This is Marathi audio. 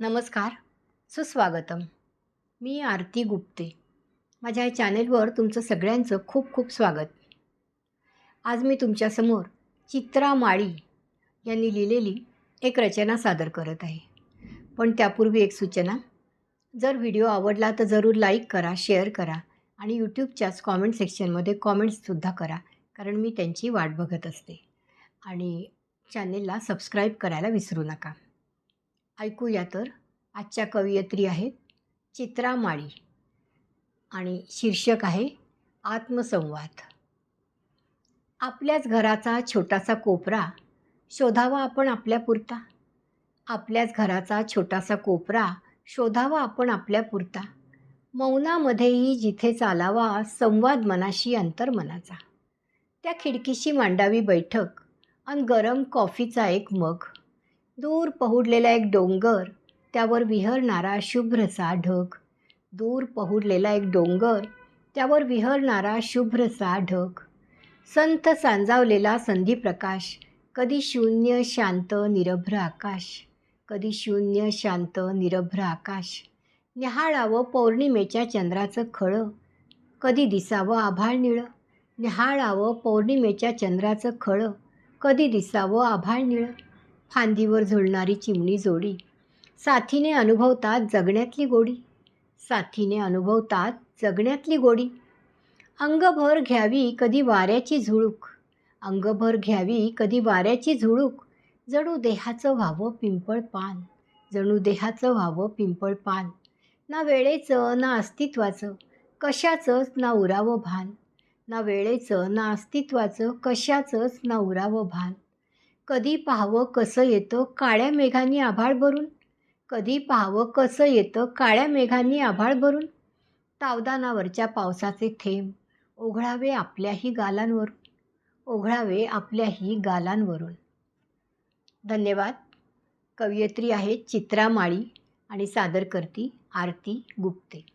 नमस्कार, सुस्वागतम. मी आरती गुप्ते. माझ्या या चॅनेलवर तुमचं सगळ्यांचं खूप खूप स्वागत. आज मी तुमच्यासमोर चित्रा माळी यांनी लिहिलेली एक रचना सादर करत आहे. पण त्यापूर्वी एक सूचना, जर व्हिडिओ आवडला तर जरूर लाईक करा, शेअर करा आणि यूट्यूबच्याच कॉमेंट सेक्शनमध्ये कॉमेंट्ससुद्धा करा, कारण मी त्यांची वाट बघत असते. आणि चॅनेलला सबस्क्राईब करायला विसरू नका. ऐकूया तर. आजच्या कवयित्री आहेत चित्रा माळी आणि शीर्षक आहे आत्मसंवाद. आपल्याच घराचा छोटासा कोपरा शोधावा आपण आपल्यापुरता. आपल्याच घराचा छोटासा कोपरा शोधावा आपण आपल्यापुरता. मौनामध्येही जिथे चालावा संवाद मनाशी अंतर्मनाचा. त्या खिडकीशी मांडावी बैठक अन गरम कॉफीचा एक मग. दूर पहुडलेला एक डोंगर, त्यावर विहरणारा शुभ्रसा ढग. दूर पहुडलेला एक डोंगर, त्यावर विहरणारा शुभ्रसा ढग. संथ सांजावलेला संधिप्रकाश, कधी शून्य शांत निरभ्र आकाश. कधी शून्य शांत निरभ्र आकाश. न्याहाळावं पौर्णिमेच्या चंद्राचं खळं, कधी दिसावं आभाळ निळं. न्याहाळावं पौर्णिमेच्या चंद्राचं खळं, कधी दिसावं आभाळ निळं. फांदीवर झुलणारी चिमणी जोडी, साथीने अनुभवतात जगण्यातली गोडी. साथीने अनुभवतात जगण्यातली गोडी. अंगभर घ्यावी कधी वाऱ्याची झुळूक. अंगभर घ्यावी कधी वाऱ्याची झुळूक. जणू देहाचं व्हावं पिंपळ पान. जणू देहाचं व्हावं पिंपळ पान. ना वेळेचं ना अस्तित्वाचं कशाचंच ना उरावं भान. ना वेळेचं ना अस्तित्वाचं कशाचंच ना उरावं भान. कधी पाहावं कसं येतं काळ्या मेघांनी आभाळ भरून. कधी पाहावं कसं येतं काळ्या मेघांनी आभाळ भरून. तावदानावरच्या पावसाचे थेंब ओघळावे आपल्याही गालांवरून. ओघळावे आपल्याही गालांवरून. धन्यवाद. कवयित्री आहेत चित्रा माळी आणि सादर करती आरती गुप्ते.